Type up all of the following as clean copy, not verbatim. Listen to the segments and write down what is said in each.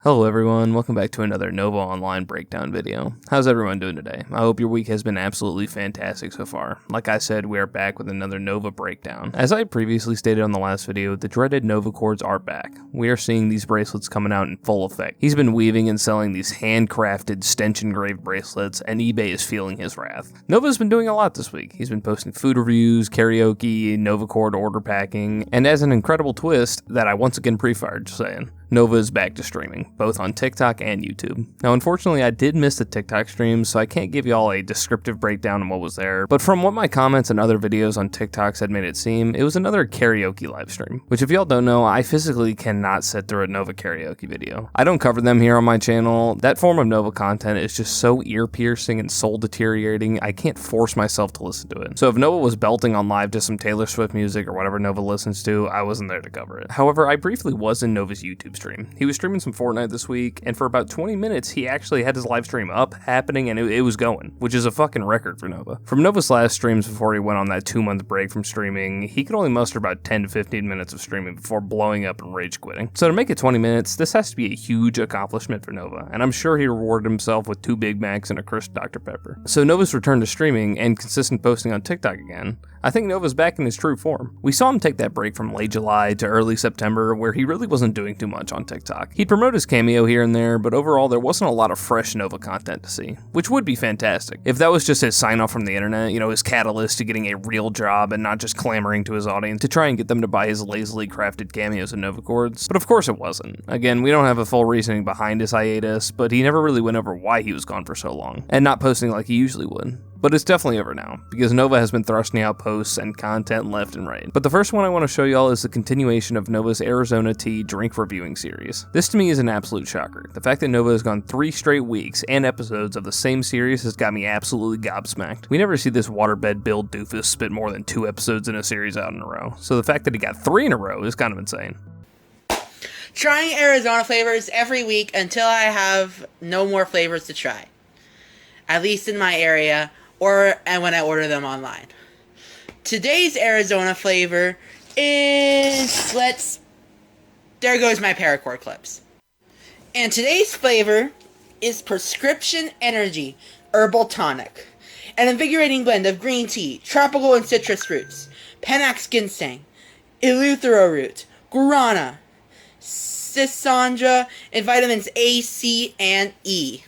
Hello everyone, welcome back to another Nova Online breakdown video. How's everyone doing today? I hope your week has been absolutely fantastic so far. Like I said, we are back with another Nova breakdown. As I previously stated on the last video, the dreaded Nova cords are back. We are seeing these bracelets coming out in full effect. He's been weaving and selling these handcrafted, stench-engraved bracelets, and eBay is feeling his wrath. Nova's been doing a lot this week. He's been posting food reviews, karaoke, Nova cord order packing, and as an incredible twist that I once again pre-fired, just saying, Nova is back to streaming, both on TikTok and YouTube. Now, unfortunately, I did miss the TikTok streams, so I can't give y'all a descriptive breakdown on what was there, but from what my comments and other videos on TikToks had made it seem, it was another karaoke livestream, which if y'all don't know, I physically cannot sit through a Nova karaoke video. I don't cover them here on my channel. That form of Nova content is just so ear-piercing and soul-deteriorating, I can't force myself to listen to it. So if Nova was belting on live to some Taylor Swift music or whatever Nova listens to, I wasn't there to cover it. However, I briefly was in Nova's YouTube stream. He was streaming some Fortnite this week, and for about 20 minutes, he actually had his live stream up, happening, and it was going, which is a fucking record for Nova. From Nova's last streams before he went on that 2-month break from streaming, he could only muster about 10 to 15 minutes of streaming before blowing up and rage quitting. So to make it 20 minutes, this has to be a huge accomplishment for Nova, and I'm sure he rewarded himself with 2 Big Macs and a crisp Dr. Pepper. So Nova's return to streaming and consistent posting on TikTok again, I think Nova's back in his true form. We saw him take that break from late July to early September where he really wasn't doing too much on TikTok. He'd promote his cameo here and there, but overall there wasn't a lot of fresh Nova content to see, which would be fantastic. If that was just his sign off from the internet, his catalyst to getting a real job and not just clamoring to his audience to try and get them to buy his lazily crafted cameos and Nova cords, but of course it wasn't. Again, we don't have a full reasoning behind his hiatus, but he never really went over why he was gone for so long, and not posting like he usually would. But it's definitely over now, because Nova has been thrusting out posts and content left and right. But the first one I want to show y'all is the continuation of Nova's Arizona Tea drink reviewing series. This to me is an absolute shocker. The fact that Nova has gone 3 straight weeks and episodes of the same series has got me absolutely gobsmacked. We never see this waterbed Bill doofus spit more than 2 episodes in a series out in a row, so the fact that he got 3 in a row is kind of insane. Trying Arizona flavors every week until I have no more flavors to try. At least in my area, and when I order them online. Today's Arizona flavor is, there goes my paracord clips. And today's flavor is Prescription Energy Herbal Tonic. An invigorating blend of green tea, tropical and citrus fruits, Panax ginseng, eleuthero root, guarana, schisandra, and vitamins A, C, and E.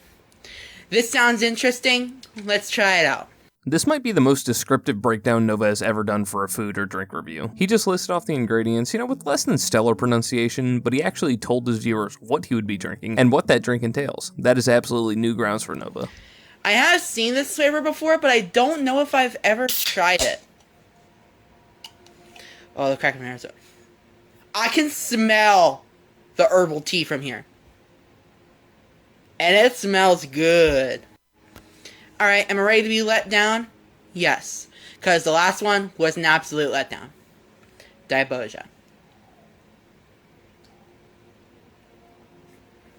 This sounds interesting. Let's try it out. This might be the most descriptive breakdown Nova has ever done for a food or drink review. He just listed off the ingredients, with less than stellar pronunciation, but he actually told his viewers what he would be drinking and what that drink entails. That is absolutely new grounds for Nova. I have seen this flavor before, but I don't know if I've ever tried it. Oh, the crack in Arizona. I can smell the herbal tea from here. And it smells good. Alright, am I ready to be let down? Yes. Because the last one was an absolute letdown. Diboja.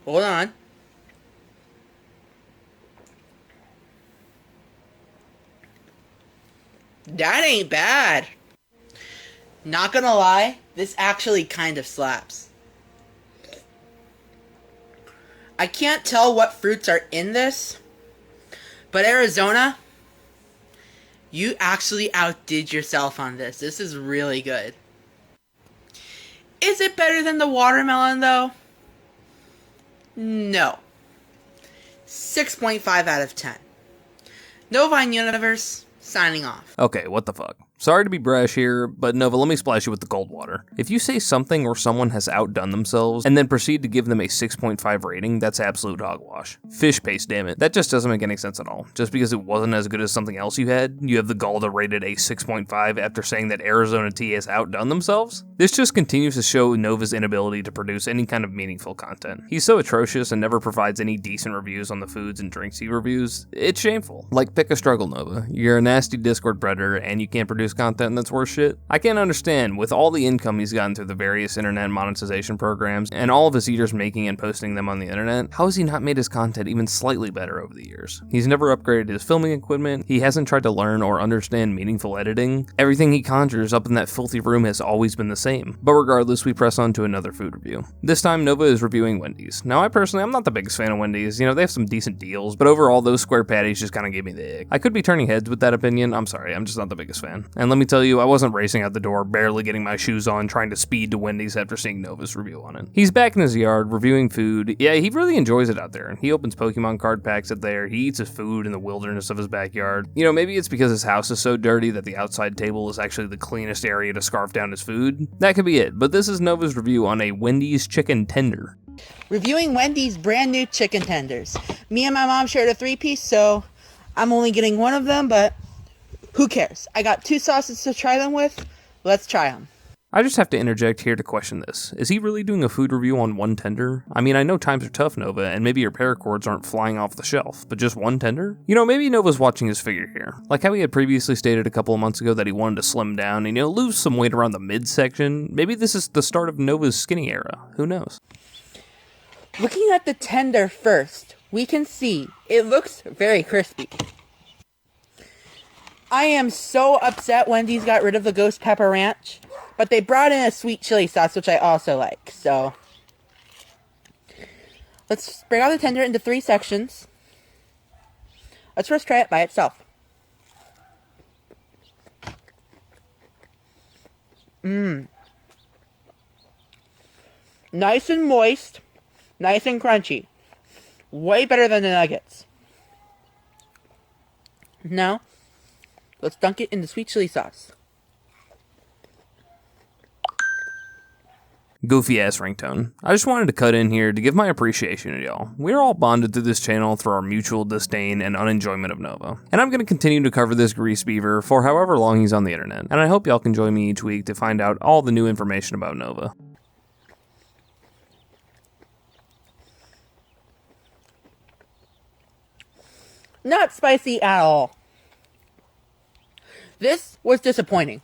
Hold on. That ain't bad. Not gonna lie, this actually kind of slaps. I can't tell what fruits are in this, but Arizona, you actually outdid yourself on this. This is really good. Is it better than the watermelon, though? No. 6.5 out of 10. Novine Universe, signing off. Okay, what the fuck? Sorry to be brash here, but Nova, let me splash you with the cold water. If you say something or someone has outdone themselves and then proceed to give them a 6.5 rating, that's absolute hogwash. Fish paste, damn it. That just doesn't make any sense at all. Just because it wasn't as good as something else you had, you have the gall to rate it a 6.5 after saying that Arizona Tea has outdone themselves? This just continues to show Nova's inability to produce any kind of meaningful content. He's so atrocious and never provides any decent reviews on the foods and drinks he reviews. It's shameful. Like, pick a struggle, Nova. You're a nasty Discord predator and you can't produce produce content that's worth shit? I can't understand, with all the income he's gotten through the various internet monetization programs, and all of his eaters making and posting them on the internet, how has he not made his content even slightly better over the years? He's never upgraded his filming equipment, he hasn't tried to learn or understand meaningful editing, everything he conjures up in that filthy room has always been the same. But regardless, we press on to another food review. This time, Nova is reviewing Wendy's. Now, I'm not the biggest fan of Wendy's. They have some decent deals, but overall, those square patties just kind of gave me the ick. I could be turning heads with that opinion. I'm sorry, I'm just not the biggest fan. And let me tell you, I wasn't racing out the door, barely getting my shoes on, trying to speed to Wendy's after seeing Nova's review on it. He's back in his yard, reviewing food. Yeah, he really enjoys it out there. He opens Pokemon card packs out there, he eats his food in the wilderness of his backyard. Maybe it's because his house is so dirty that the outside table is actually the cleanest area to scarf down his food. That could be it, but this is Nova's review on a Wendy's chicken tender. Reviewing Wendy's brand new chicken tenders. Me and my mom shared a 3-piece, so I'm only getting one of them, but who cares? I got 2 sauces to try them with. Let's try them. I just have to interject here to question this. Is he really doing a food review on one tender? I mean, I know times are tough, Nova, and maybe your paracords aren't flying off the shelf, but just one tender? Maybe Nova's watching his figure here. Like how he had previously stated a couple of months ago that he wanted to slim down and, lose some weight around the midsection. Maybe this is the start of Nova's skinny era. Who knows? Looking at the tender first, we can see it looks very crispy. I am so upset Wendy's got rid of the Ghost Pepper Ranch, but they brought in a sweet chili sauce, which I also like, so let's break out the tender into 3 sections. Let's first try it by itself. Nice and moist, nice and crunchy. Way better than the nuggets. Now, let's dunk it in the sweet chili sauce. Goofy ass ringtone. I just wanted to cut in here to give my appreciation to y'all. We're all bonded through this channel through our mutual disdain and unenjoyment of Nova. And I'm going to continue to cover this grease beaver for however long he's on the internet. And I hope y'all can join me each week to find out all the new information about Nova. Not spicy at all. This was disappointing.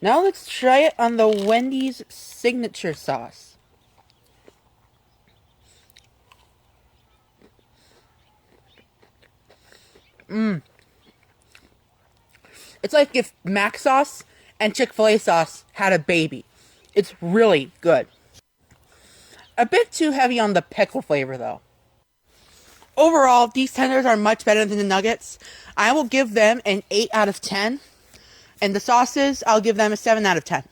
Now let's try it on the Wendy's signature sauce. It's like if Mac sauce and Chick-fil-A sauce had a baby. It's really good. A bit too heavy on the pickle flavor though. Overall, these tenders are much better than the nuggets. I will give them an 8 out of 10. And the sauces, I'll give them a 7 out of 10.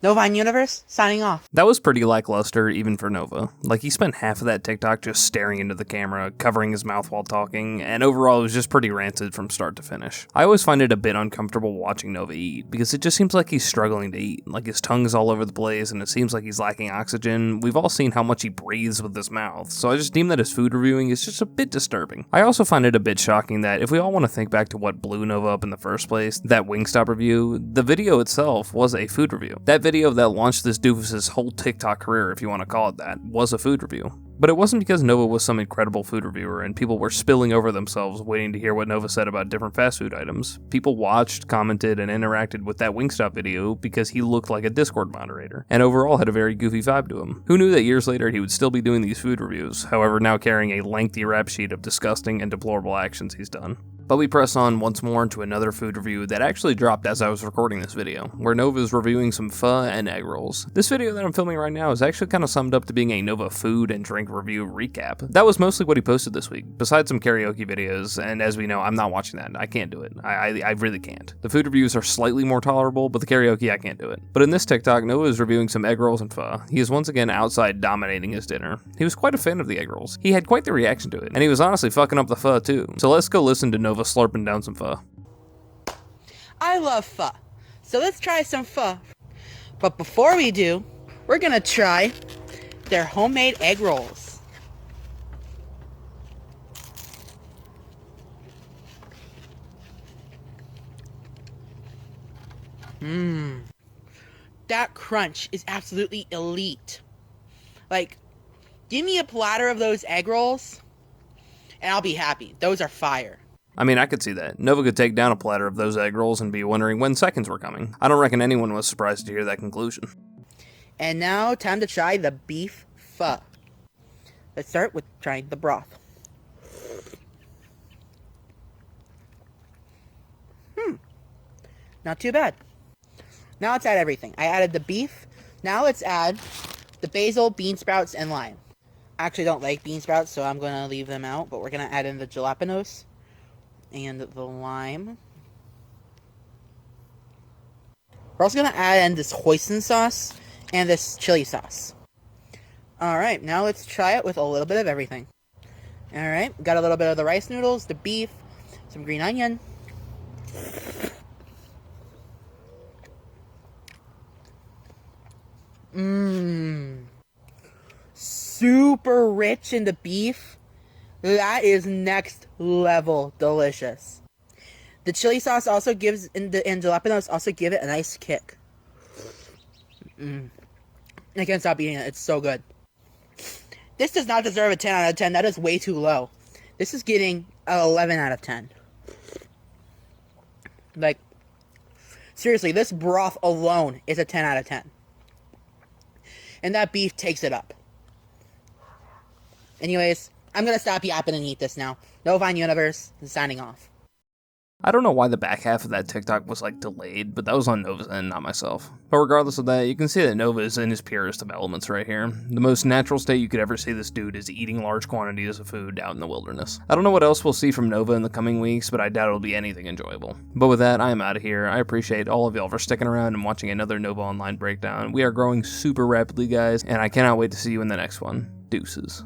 Novine Universe, signing off. That was pretty lackluster, even for Nova. Like, he spent half of that TikTok just staring into the camera, covering his mouth while talking, and overall it was just pretty rancid from start to finish. I always find it a bit uncomfortable watching Nova eat, because it just seems like he's struggling to eat. Like, his tongue's all over the place, and it seems like he's lacking oxygen. We've all seen how much he breathes with his mouth, so I just deem that his food reviewing is just a bit disturbing. I also find it a bit shocking that if we all want to think back to what blew Nova up in the first place, that Wingstop review, the video itself was a food review. That video that launched this doofus's whole TikTok career, if you want to call it that, was a food review. But it wasn't because Nova was some incredible food reviewer and people were spilling over themselves waiting to hear what Nova said about different fast food items. People watched, commented, and interacted with that Wingstop video because he looked like a Discord moderator, and overall had a very goofy vibe to him. Who knew that years later he would still be doing these food reviews, however now carrying a lengthy rap sheet of disgusting and deplorable actions he's done. But we press on once more into another food review that actually dropped as I was recording this video, where Nova is reviewing some pho and egg rolls. This video that I'm filming right now is actually kind of summed up to being a Nova food and drink review recap. That was mostly what he posted this week, besides some karaoke videos, and as we know, I'm not watching that. I can't do it. I really can't. The food reviews are slightly more tolerable, but the karaoke, I can't do it. But in this TikTok, Nova is reviewing some egg rolls and pho. He is once again outside dominating his dinner. He was quite a fan of the egg rolls. He had quite the reaction to it, and he was honestly fucking up the pho too. So let's go listen to Nova slurping down some pho. I love pho, so let's try some pho. But before we do, we're gonna try their homemade egg rolls. That crunch is absolutely elite. Like, give me a platter of those egg rolls, and I'll be happy. Those are fire. I mean, I could see that. Nova could take down a platter of those egg rolls and be wondering when seconds were coming. I don't reckon anyone was surprised to hear that conclusion. And now, time to try the beef pho. Let's start with trying the broth. Not too bad. Now let's add everything. I added the beef. Now let's add the basil, bean sprouts, and lime. I actually don't like bean sprouts, so I'm going to leave them out. But we're going to add in the jalapenos and the lime. We're also going to add in this hoisin sauce and this chili sauce. Alright, now let's try it with a little bit of everything. Alright, got a little bit of the rice noodles, the beef, some green onion. Super rich in the beef. That is next level delicious. The chili sauce also gives, and jalapenos also give it a nice kick. I can't stop eating it. It's so good. This does not deserve a 10 out of 10. That is way too low. This is getting an 11 out of 10. Like, seriously, this broth alone is a 10 out of 10. And that beef takes it up. Anyways, I'm going to stop yapping and eat this now. Novine Universe is signing off. I don't know why the back half of that TikTok was delayed, but that was on Nova's end, not myself. But regardless of that, you can see that Nova is in his purest of elements right here. The most natural state you could ever see this dude is eating large quantities of food out in the wilderness. I don't know what else we'll see from Nova in the coming weeks, but I doubt it'll be anything enjoyable. But with that, I am out of here. I appreciate all of y'all for sticking around and watching another Nova Online breakdown. We are growing super rapidly, guys, and I cannot wait to see you in the next one. Deuces.